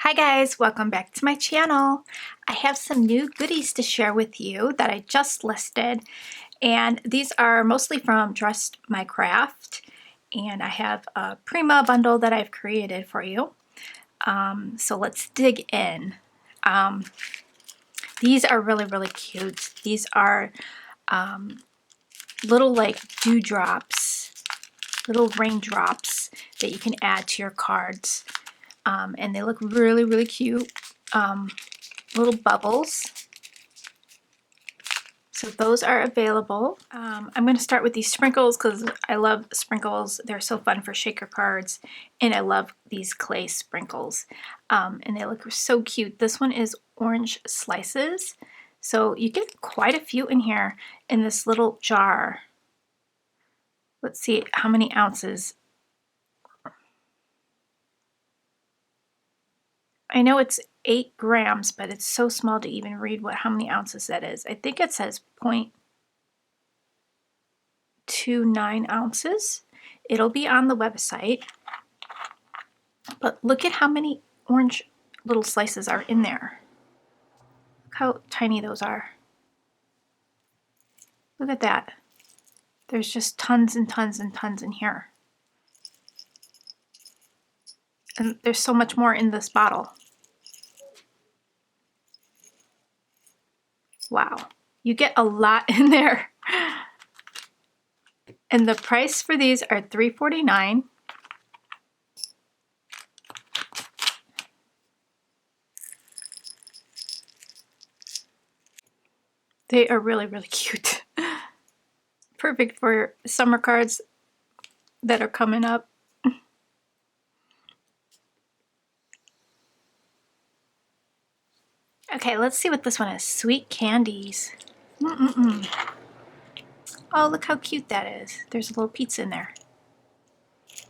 Hi guys, welcome back to my channel. I have some new goodies to share with you that I just listed, and these are mostly from Dressed My Craft, and I have a Prima bundle that I've created for you. So let's dig in. These are really cute. These are little like dewdrops, little raindrops that you can add to your cards. And they look really cute. Little bubbles. So those are available. I'm going to start with these sprinkles because I love sprinkles. They're so fun for shaker cards. And I love these clay sprinkles. And they look so cute. This one is orange slices. So you get quite a few in here in this little jar. Let's see how many ounces. I know it's 8 grams, but it's so small to even read how many ounces that is. I think it says 0.29 ounces. It'll be on the website. But look at how many orange little slices are in there. Look how tiny those are. Look at that. There's just tons and tons and tons in here. And there's so much more in this bottle. Wow, you get a lot in there. And the price for these are $3.49. They are really cute. Perfect for summer cards that are coming up. Okay, let's see what this one is. Sweet candies. Oh, look how cute that is. There's a little pizza in there.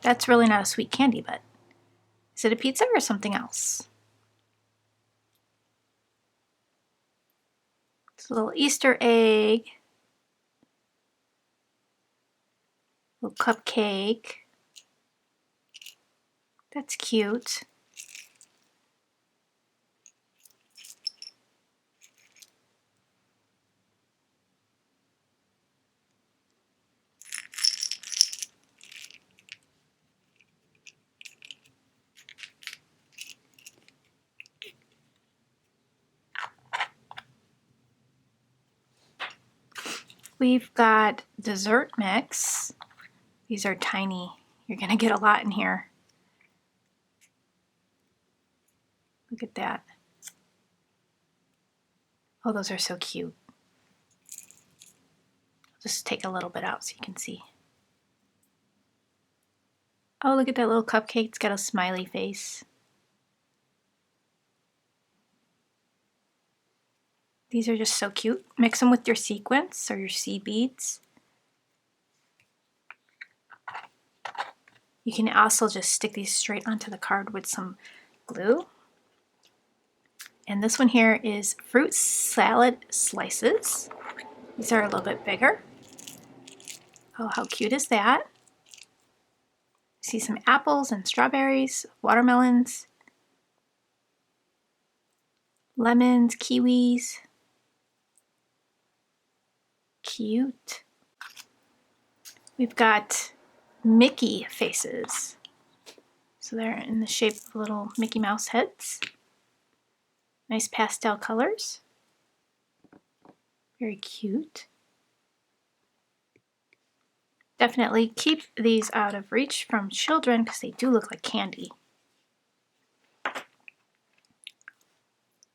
That's really not a sweet candy, but is it a pizza or something else? It's a little Easter egg. Little cupcake. That's cute. We've got dessert mix. These are tiny. You're gonna get a lot in here. Look at that. Oh, those are so cute. Just take a little bit out so you can see. Oh, look at that little cupcake. It's got a smiley face. These are just so cute. Mix them with your sequins or your seed beads. You can also just stick these straight onto the card with some glue. And this one here is fruit salad slices. These are a little bit bigger. Oh, how cute is that? See some apples and strawberries, watermelons, lemons, kiwis. Cute. We've got Mickey faces. So they're in the shape of little Mickey Mouse heads. Nice pastel colors. Very cute. Definitely keep these out of reach from children because they do look like candy.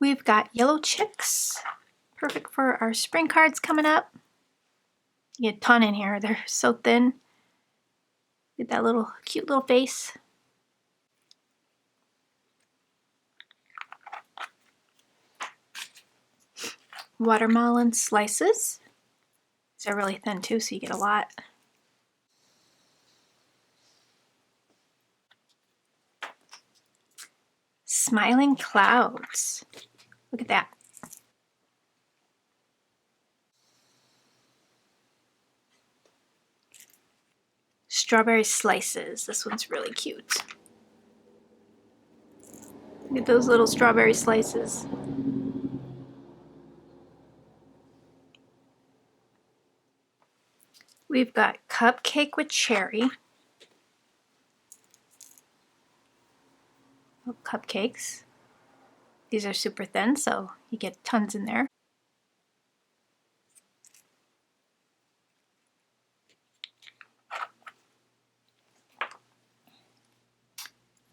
We've got yellow chicks. Perfect for our spring cards coming up. You get a ton in here. They're so thin. Get that little cute little face. Watermelon slices. These are really thin too, so you get a lot. Smiling clouds. Look at that. Strawberry slices. This one's really cute. Look at those little strawberry slices. We've got cupcake with cherry. Little cupcakes. These are super thin, so you get tons in there.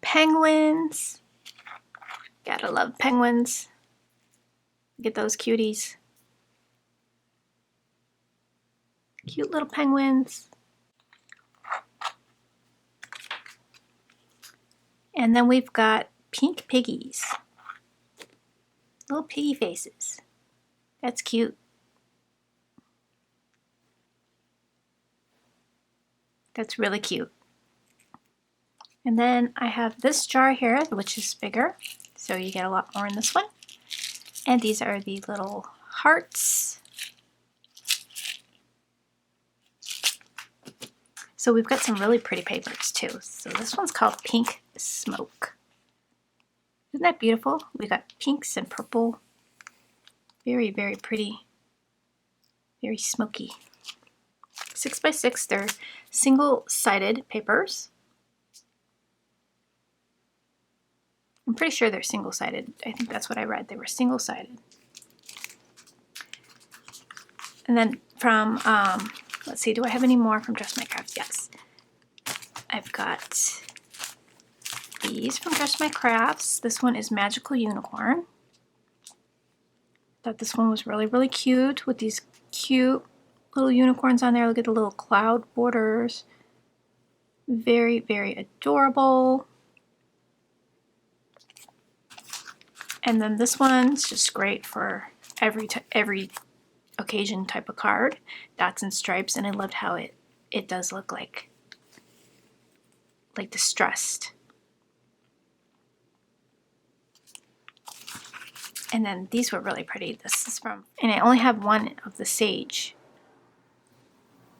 Penguins. Gotta love penguins. Get those cuties. Cute little penguins. And then we've got pink piggies. Little piggy faces. That's cute. That's really cute. And then I have this jar here, which is bigger, so you get a lot more in this one. And these are the little hearts. So we've got some really pretty papers too. So this one's called Pink Smoke. Isn't that beautiful? We got pinks and purple. Very, very pretty. Very smoky. 6x6, they're single-sided papers. I'm pretty sure they're single-sided. I think that's what I read. They were single-sided. And then from, let's see, do I have any more from Just My Crafts? Yes. I've got these from Just My Crafts. This one is Magical Unicorn. Thought this one was really, really cute with these cute little unicorns on there. Look at the little cloud borders. Very, very adorable. And then this one's just great for every occasion type of card. Dots and stripes, and I loved how it does look like distressed. And then these were really pretty. This is from, and I only have one of the sage.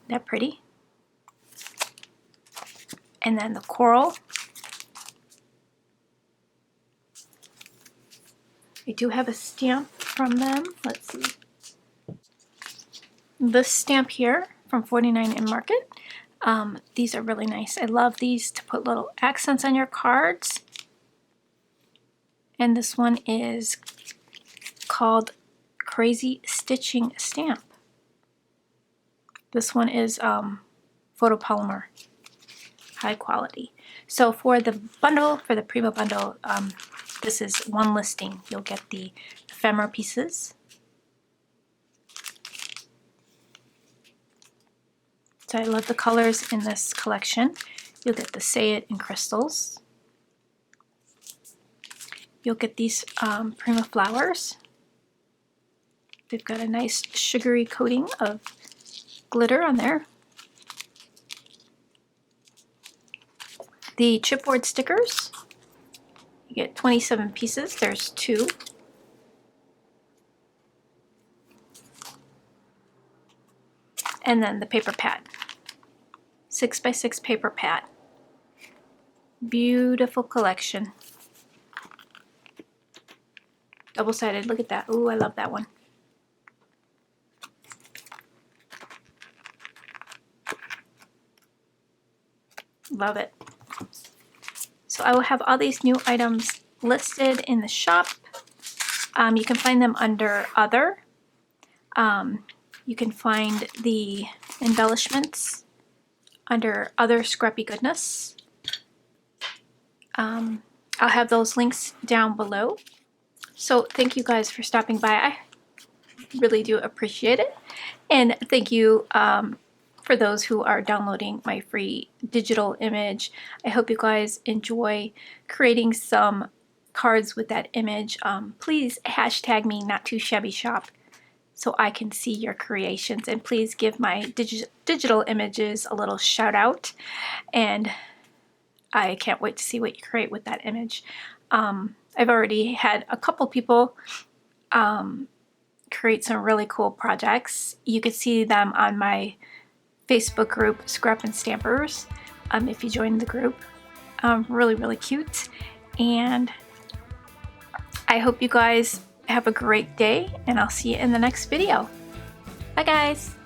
Isn't that pretty? And then the coral. I do have a stamp from them. Let's see. This stamp here from 49 in Market. These are really nice. I love these to put little accents on your cards. And this one is called Crazy Stitching Stamp. This one is photopolymer, high quality. So for the bundle, for the Prima bundle, this is one listing. You'll get the ephemera pieces. So I love the colors in this collection. You'll get the Say It in crystals. You'll get these Prima flowers. They've got a nice sugary coating of glitter on there. The chipboard stickers. You get 27 pieces. There's 2. And then the paper pad. 6x6 paper pad. Beautiful collection. Double-sided. Look at that. Ooh, I love that one. Love it. So I will have all these new items listed in the shop. You can find them under Other. You can find the embellishments under Other Scrappy Goodness. I'll have those links down below. So thank you guys for stopping by. I really do appreciate it. And thank you for those who are downloading my free digital image. I hope you guys enjoy creating some cards with that image. Please hashtag me NotTooShabbyShop so I can see your creations, and please give my digital images a little shout out, and I can't wait to see what you create with that image. I've already had a couple people create some really cool projects. You can see them on my Facebook group, Scrap and Stampers, if you join the group. Really, really cute. And I hope you guys have a great day, and I'll see you in the next video. Bye guys!